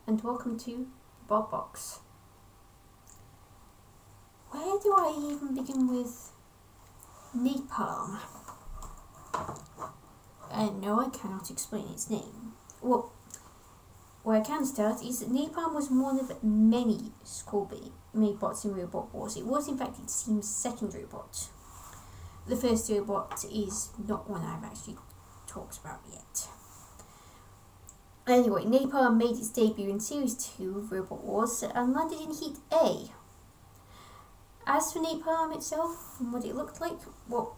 and welcome to Bob Box. Where do I even begin with Napalm? No, I cannot explain its name. Well, where I can start is that Napalm was one of many school-made bots in Robot Wars. It was in fact its team's second robot. The first robot is not one I've actually talked about yet. Anyway, Napalm made its debut in Series 2 of Robot Wars and landed in Heat A. As for Napalm itself and what it looked like, well,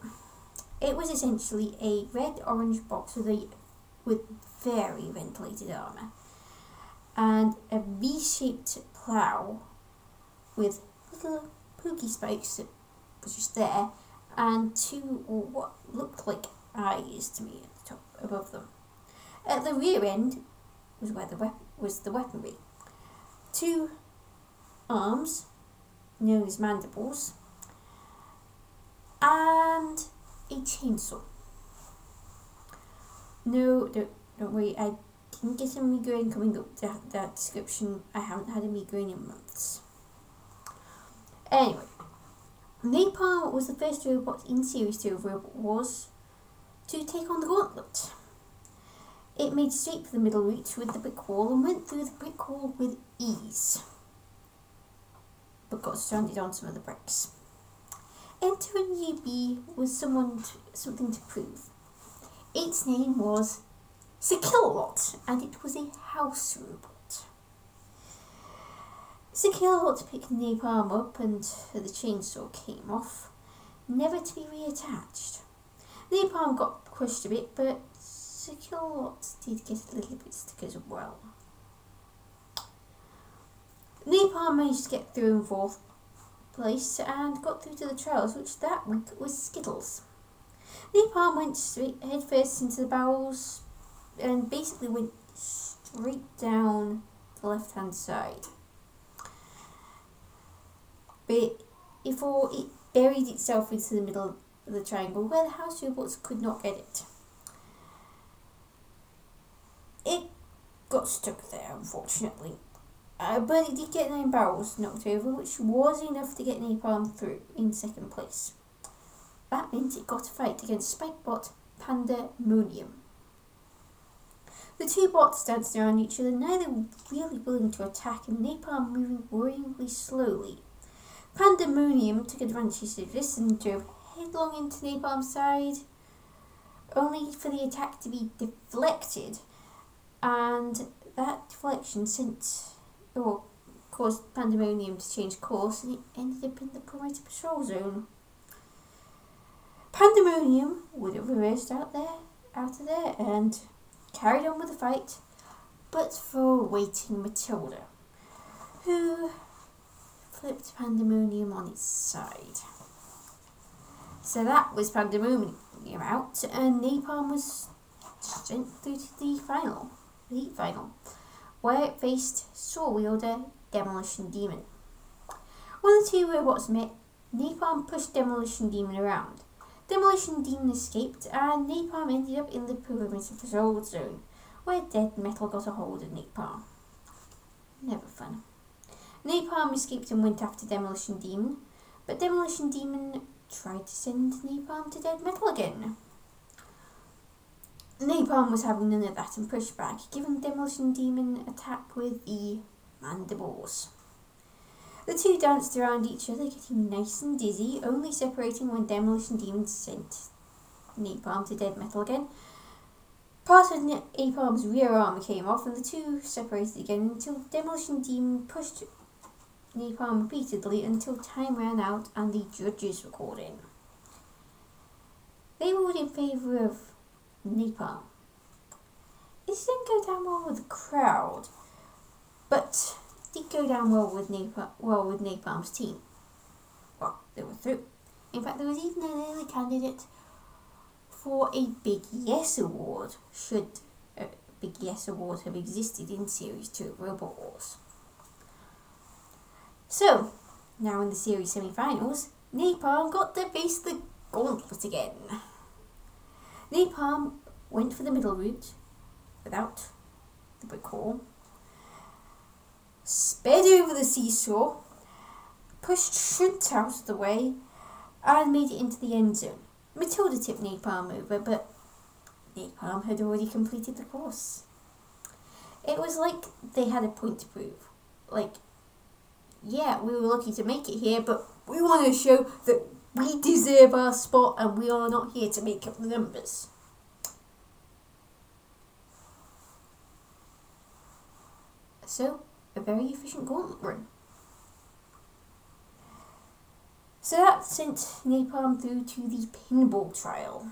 it was essentially a red-orange box with very ventilated armour and a V-shaped plough with little pokey spikes that was just there and two or what looked like eyes to me at the top above them. At the rear end was where the weaponry. Two arms, known as mandibles, and a chainsaw. No, don't worry, I didn't get a migraine coming up that description. I haven't had a migraine in months. Anyway, Napalm was the first robot in Series 2 of Robot Wars to take on the gauntlet. It made straight for the middle route with the brick wall and went through the brick wall with ease, but got stranded on some of the bricks. Enter a newbie with something to prove. Its name was Sekilot, and it was a house robot. Sekilot picked Napalm up and the chainsaw came off, never to be reattached. Napalm got crushed a bit, but Sekilot did get a little bit stuck as well. Napalm managed to get through in fourth place and got through to the trials, which that week was Skittles. Napalm went head first into the barrels and basically went straight down the left hand side. But before it buried itself into the middle of the triangle where the house robots could not get it. It got stuck there, unfortunately. But it did get 9 barrels knocked over, which was enough to get Napalm through in second place. That meant it got a fight against Spikebot Pandemonium. The two bots danced around each other, neither really willing to attack, and Napalm moving worryingly slowly. Pandemonium took advantage of this and drove headlong into Napalm's side, only for the attack to be deflected, and that deflection caused Pandemonium to change course, and it ended up in the perimeter patrol zone. Pandemonium would have reversed out of there and carried on with the fight, but for waiting Matilda, who flipped Pandemonium on its side. So that was Pandemonium out, and Napalm was sent through to the heat final, where it faced Saw-wielder Demolition Demon. When the two robots met, Napalm pushed Demolition Demon around. Demolition Demon escaped, and Napalm ended up in the perimeter patrol zone, where dead metal got a hold of Napalm. Never fun. Napalm escaped and went after Demolition Demon, but Demolition Demon tried to send Napalm to dead metal again. Napalm was having none of that and pushed back, giving Demolition Demon a tap with the mandibles. The two danced around each other, getting nice and dizzy, only separating when Demolition Demon sent Napalm to dead metal again. Part of Napalm's rear arm came off and the two separated again until Demolition Demon pushed Napalm repeatedly until time ran out and the judges were called in. They ruled in favour of Napalm. This didn't go down well with the crowd, but it did go down well with Napalm's team. Well, they were through. In fact, there was even an early candidate for a Big Yes Award, should a Big Yes Award have existed in Series 2 of Robot Wars. So, now in the series semi-finals, Napalm got to face the gauntlet again. Napalm went for the middle route without the brick wall, sped over the seesaw, pushed Shunt out of the way, and made it into the end zone. Matilda tipped Napalm over, but Napalm had already completed the course. It was like they had a point to prove. Like, yeah, we were lucky to make it here, but we want to show that we deserve our spot and we are not here to make up the numbers. So, a very efficient gauntlet run. So that sent Napalm through to the pinball trial.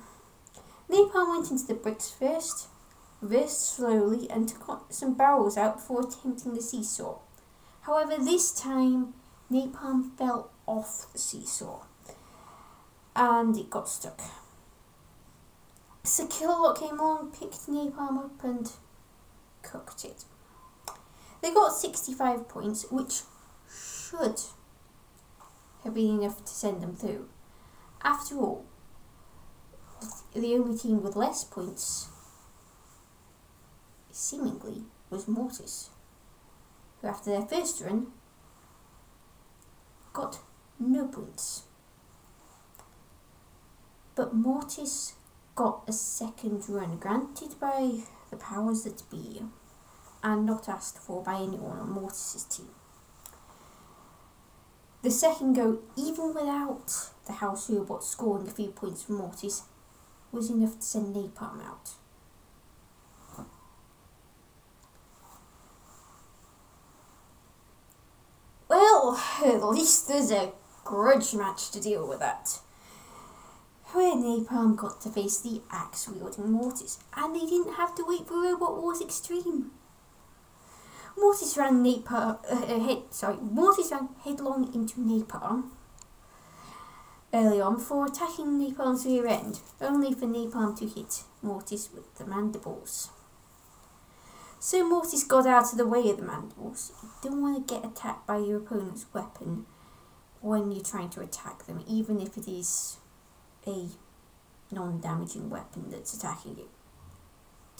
Napalm went into the bricks first, reversed slowly and took some barrels out before attempting the seesaw. However, this time Napalm fell off the seesaw and it got stuck. So Kilowog came along, picked Napalm up and cooked it. They got 65 points, which should have been enough to send them through. After all, the only team with less points, seemingly, was Mortis, who after their first run got no points. But Mortis got a second run granted by the powers that be, and not asked for by anyone on Mortis's team. The second go, even without the house robot scoring a few points from Mortis, was enough to send Napalm out. Well, at least there's a grudge match to deal with that, where Napalm got to face the axe-wielding Mortis, and they didn't have to wait for Robot Wars Extreme. Mortis ran headlong into Napalm early on before attacking Napalm's rear end, only for Napalm to hit Mortis with the mandibles. So Mortis got out of the way of the mandibles. You don't want to get attacked by your opponent's weapon when you're trying to attack them, even if it is a non-damaging weapon that's attacking you.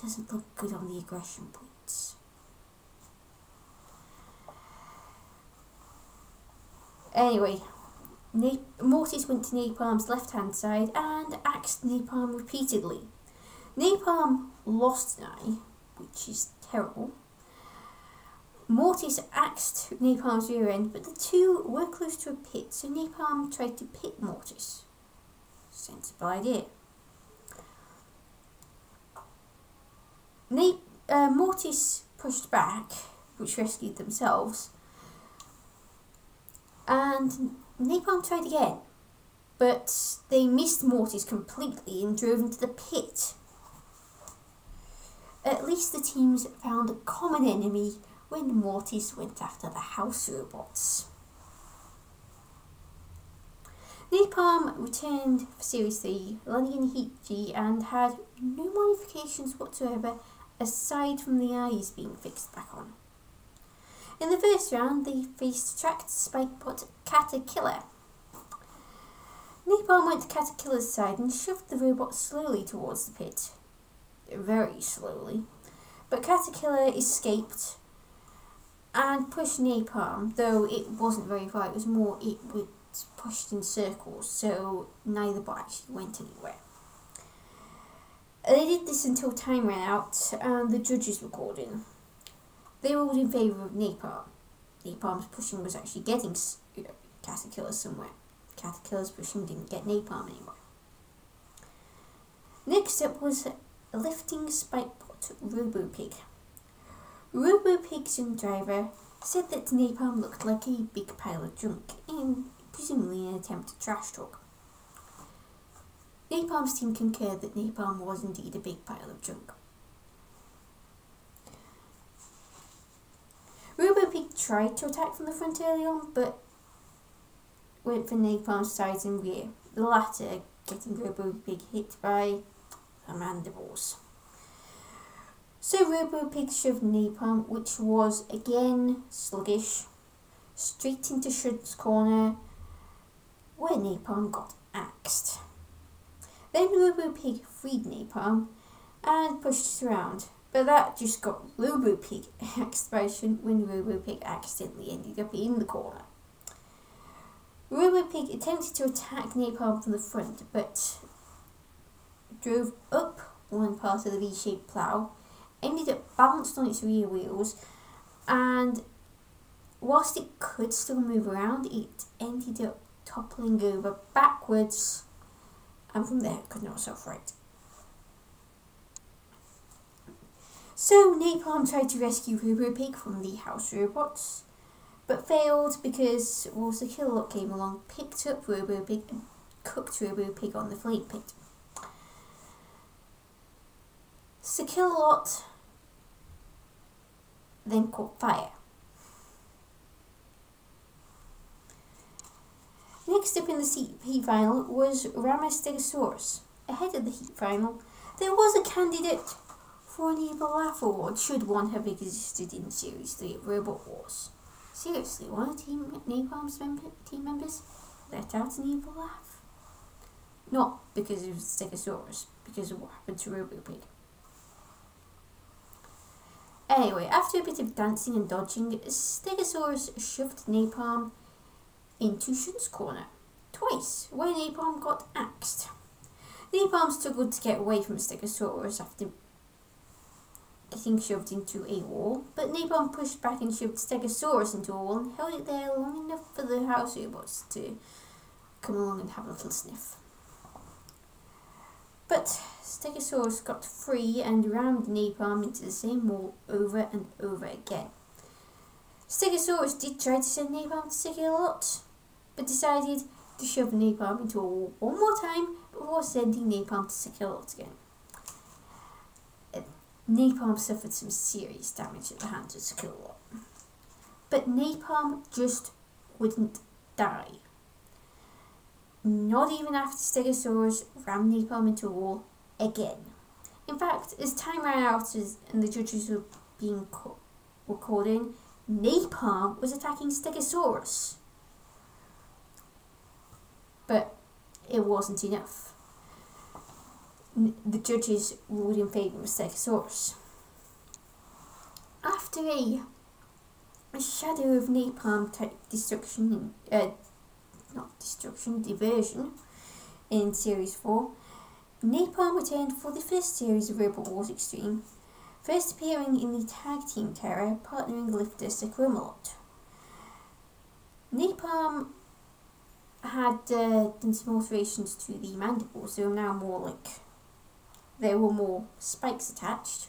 Doesn't look good on the aggression points. Anyway, Mortis went to Napalm's left-hand side and axed Napalm repeatedly. Napalm lost an eye, which is terrible. Mortis axed Napalm's rear end, but the two were close to a pit, so Napalm tried to pit Mortis. Sensible idea. Mortis pushed back, which rescued themselves, and Napalm tried again, but they missed Mortis completely and drove into the pit. At least the teams found a common enemy when Mortis went after the house robots. Napalm returned for Series 3, landing in Heat G, and had no modifications whatsoever aside from the eyes being fixed back on. In the first round, they faced tracked Spikebot Caterkiller. Napalm went to Caterkiller's side and shoved the robot slowly towards the pit. Very slowly. But Caterkiller escaped and pushed Napalm, though it wasn't very far, it was pushed in circles, so neither bot actually went anywhere. They did this until time ran out and the judges were called in. They ruled in favour of Napalm. Napalm's pushing was actually getting Caterkiller somewhere. Caterkiller's pushing didn't get Napalm anywhere. Next up was a lifting Spikebot Robopig. Robopig's young driver said that Napalm looked like a big pile of junk, presumably in an attempt to trash talk. Napalm's team concurred that Napalm was indeed a big pile of junk. Robopig tried to attack from the front early on, but went for Napalm's sides and rear, the latter getting Robopig hit by the mandibles. So Robopig shoved Napalm, which was again sluggish, straight into Shunt's corner, where Napalm got axed. Then Robopig freed Napalm and pushed it around, But that just got Robo-Pig axed when Robo-Pig accidentally ended up in the corner. Robo-Pig attempted to attack Napalm from the front, but drove up one part of the V-shaped plough, ended up balanced on its rear wheels, and whilst it could still move around, it ended up toppling over backwards, and from there it could not self-right. So Napalm tried to rescue Robo-Pig from the house robots, but failed because the Kill-A-Lot came along, picked up Robo-Pig and cooked Robo-Pig on the flame pit. So Kill-A-Lot then caught fire. Next up in the heat final was Stegosaurus. Ahead of the heat final, there was a candidate for an Evil Laugh Award should one have existed in Series 3 of Robot Wars. Seriously, one of Napalm's team members let out an evil laugh. Not because of Stegosaurus, because of what happened to Robo-Pig. Anyway, after a bit of dancing and dodging, Stegosaurus shoved Napalm into Shun's corner, twice, where Napalm got axed. Napalm struggled to get away from Stegosaurus after getting shoved into a wall, but Napalm pushed back and shoved Stegosaurus into a wall and held it there long enough for the house robots to come along and have a little sniff. But Stegosaurus got free and rammed Napalm into the same wall over and over again. Stegosaurus did try to send Napalm to Kill-A-Lot, but decided to shove Napalm into a wall one more time before sending Napalm to Kill-A-Lot again. Napalm suffered some serious damage at the hands of Kill-A-Lot. But Napalm just wouldn't die. Not even after Stegosaurus rammed Napalm into a wall again. In fact, as time ran out and the judges were called in, Napalm was attacking Stegosaurus. But it wasn't enough. The judges ruled in favour of Stegosaurus. After a shadow of Napalm type diversion in Series 4, Napalm returned for the first series of Robot Wars Extreme, first appearing in the Tag Team Terror, partnering lifter Cameron. Napalm had done some alterations to the mandibles, so now more like there were more spikes attached,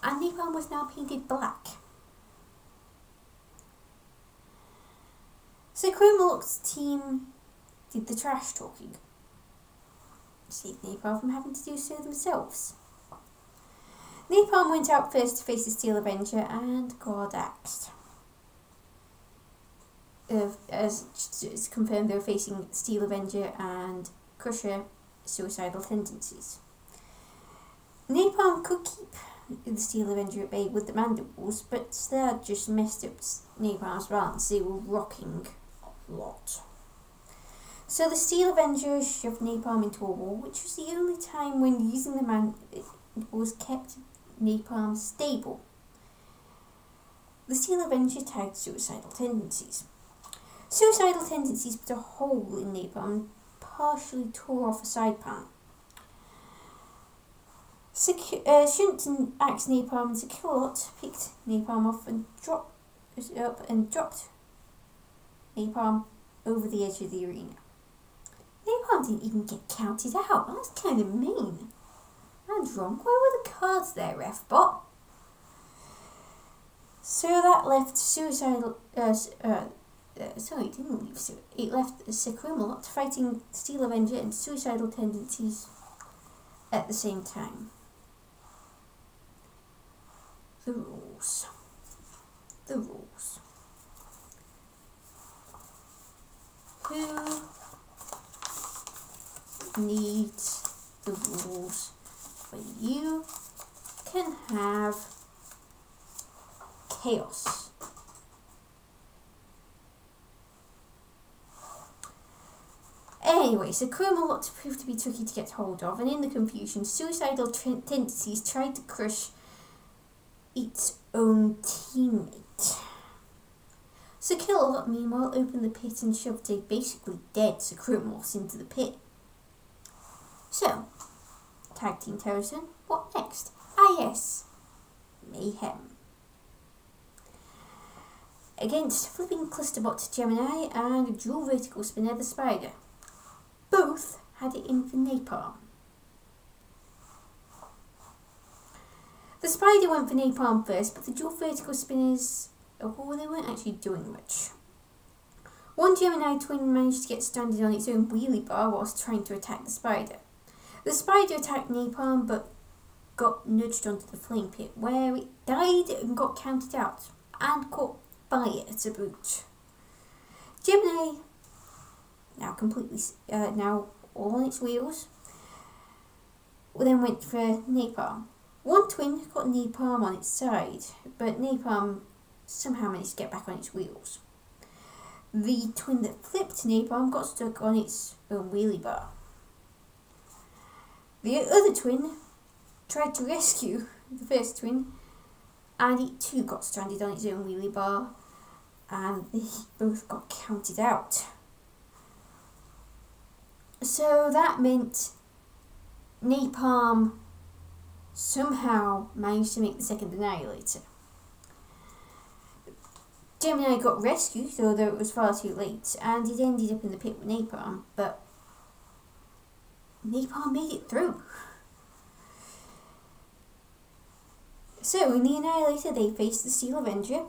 and Napalm was now painted black. So Cameron's team did the trash talking, saved Napalm from having to do so themselves. Napalm went out first to face the Steel Avenger and got axed. As it's confirmed, they were facing Steel Avenger and Crusher suicidal tendencies. Napalm could keep the Steel Avenger at bay with the mandibles, but that just messed up Napalm's balance. They were rocking a lot. So the Steel Avenger shoved Napalm into a wall, which was the only time when using the mandibles kept Napalm stable. The Steel Avenger tagged suicidal tendencies. Suicidal tendencies put a hole in Napalm and partially tore off a side panel. Shunton axed Napalm and Kill-A-Lot picked Napalm off and dropped Napalm over the edge of the arena. Napalm didn't even get counted out. That's kind of mean. And wrong. Where were the cards there, Refbot? So that left suicidal. Sorry, it didn't leave. It left Cameron fighting Steel Avenger and suicidal tendencies at the same time. The rules. The rules. Who needs the rules when you can have chaos? Anyway, so Cameron proved to be tricky to get hold of, and in the confusion, suicidal tendencies tried to crush its own teammate. Sir Kill-a-Lot meanwhile opened the pit and shoved a basically dead Sir Chromos into the pit. So, Tag Team Terrorism, what next? Ah yes, Mayhem. Against Flipping Clusterbot Gemini and Dual Vertical Spinner the Spider. Both had it in for Napalm. The Spider went for Napalm first, but the Dual Vertical Spinners, well, they weren't actually doing much. One Gemini twin managed to get stranded on its own wheelie bar whilst trying to attack the Spider. The Spider attacked Napalm but got nudged onto the flame pit, where it died and got counted out, and caught fire to boot. Gemini, now all on its wheels, then went for Napalm. One twin got Napalm on its side, but Napalm somehow managed to get back on its wheels. The twin that flipped Napalm got stuck on its own wheelie bar. The other twin tried to rescue the first twin, and it too got stranded on its own wheelie bar, and they both got counted out. So that meant Napalm somehow managed to make the second Annihilator. Gemini got rescued, although it was far too late, and it ended up in the pit with Napalm, but Napalm made it through. So, in the Annihilator, they faced the Steel Avenger,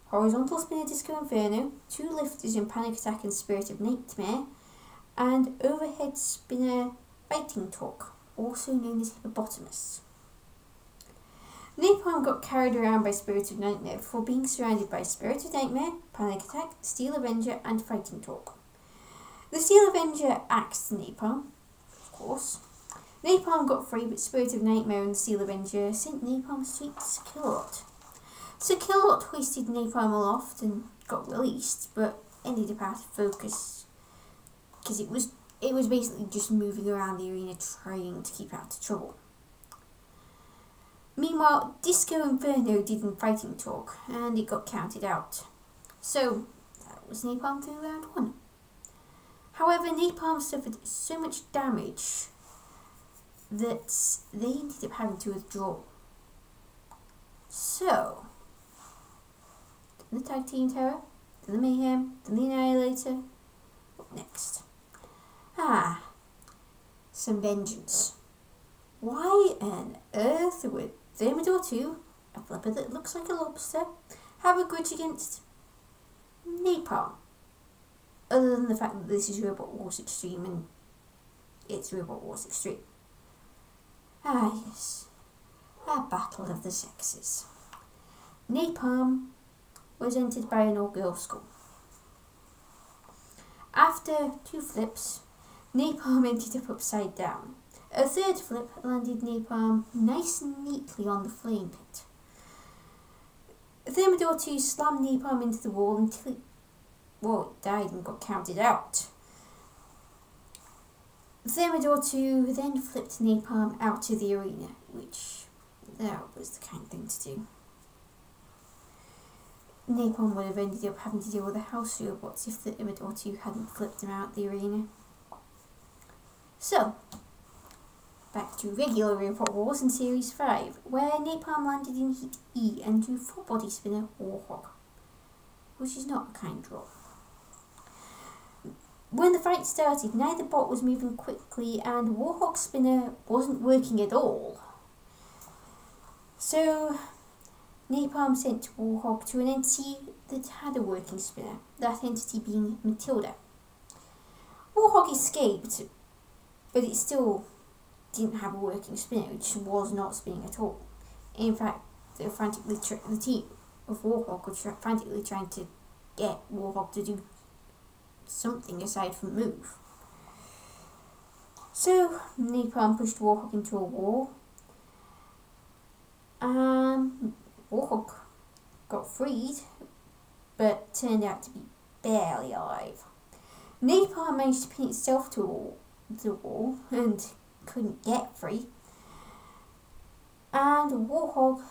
Horizontal Spinner Disco Inferno, two lifters in Panic Attack and Spirit of Nightmare, and Overhead Spinner Fighting Torque, also known as Hippopotamus. Napalm got carried around by Spirit of Nightmare before being surrounded by Spirit of Nightmare, Panic Attack, Steel Avenger, and Fighting Torque. The Steel Avenger axed Napalm, of course. Napalm got free, but Spirit of Nightmare and the Steel Avenger sent Napalm straight to Sir Kill-a-Lot. Sir Kill-a-Lot hoisted Napalm aloft and got released, but ended up out of focus because it was basically just moving around the arena trying to keep out of trouble. Meanwhile, Disco Inferno did in Fighting Torque, and it got counted out. So, that was Napalm through round 1. However, Napalm suffered so much damage that they ended up having to withdraw. So, the Tag Team Terror, to the Mayhem, to the Annihilator. What next? Some vengeance. Why on earth would Thermidor 2, a flipper that looks like a lobster, have a grudge against Napalm? Other than the fact that this is Robot Wars Extreme and it's Robot Wars Extreme. Yes, a battle of the sexes. Napalm was entered by an all-girls school. After 2 flips, Napalm ended up upside down. A third flip landed Napalm nice and neatly on the flame pit. Thermidor 2 slammed Napalm into the wall until it died and got counted out. Thermidor 2 then flipped Napalm out of the arena, which that was the kind thing to do. Napalm would have ended up having to deal with the house robots if Thermidor 2 hadn't flipped him out the arena. So, back to regular Robot Wars in Series 5, where Napalm landed in Heat E and drew full body spinner Warhog, which is not a kind draw. When the fight started, neither bot was moving quickly and Warhog spinner wasn't working at all. So, Napalm sent Warhog to an entity that had a working spinner, that entity being Matilda. Warhog escaped, but it still didn't have a working spinner, which was not spinning at all. In fact, the team of Warhog were frantically trying to get Warhog to do something aside from move. So, Napalm pushed Warhog into a wall. Warhog got freed, but turned out to be barely alive. Napalm managed to pin itself to the wall and couldn't get free. And Warhog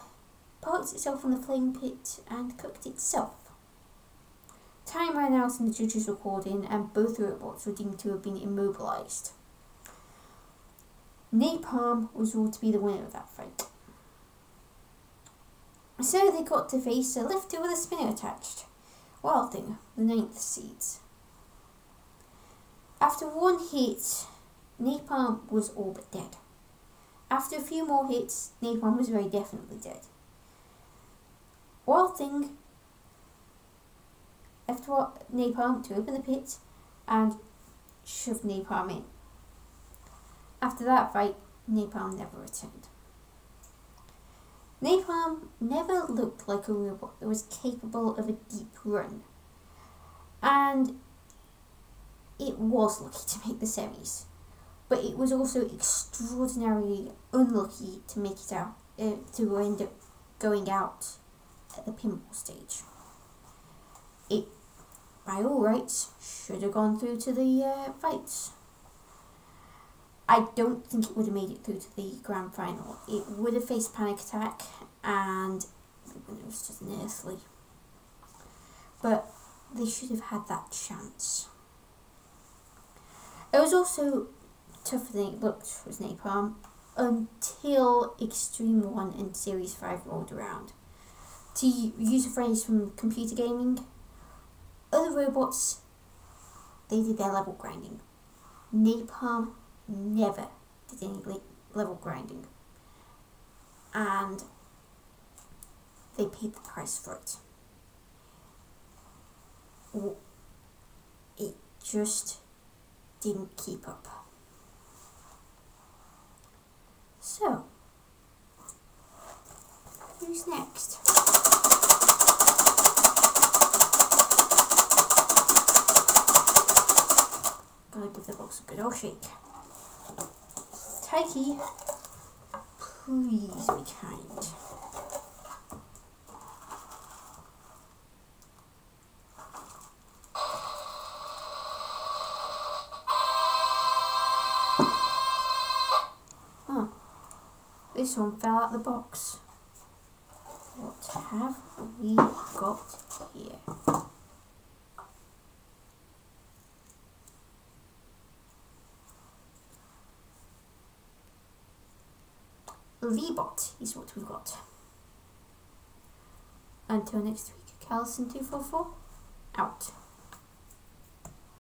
parked itself on the flame pit and cooked itself. Time ran out in the judge's recording and both robots were deemed to have been immobilised. Napalm was ruled to be the winner of that fight. So they got to face a lifter with a spinner attached. Wild Thing, the 9th seeds. After one hit, Napalm was all but dead. After a few more hits, Napalm was very definitely dead. Wild Thing left Napalm to open the pit and shoved Napalm in. After that fight, Napalm never returned. Napalm never looked like a robot that was capable of a deep run, and it was lucky to make the semis, but it was also extraordinarily unlucky to make it out, to end up going out at the pinball stage. It, by all rights, should have gone through to the fights. I don't think it would have made it through to the grand final. It would have faced Panic Attack, and the winner was just Earthly. But they should have had that chance. It was also tougher than it looked with Napalm until Extreme 1 and Series 5 rolled around. To use a phrase from computer gaming, other robots, they did their level grinding. Napalm never did any level grinding, and they paid the price for it. It just didn't keep up. So, who's next? Gotta give the box a good old shake. Taiki, please be kind. Oh, this one fell out the box. What have we got here? V-Bot is what we've got. Until next week, Callison244, out.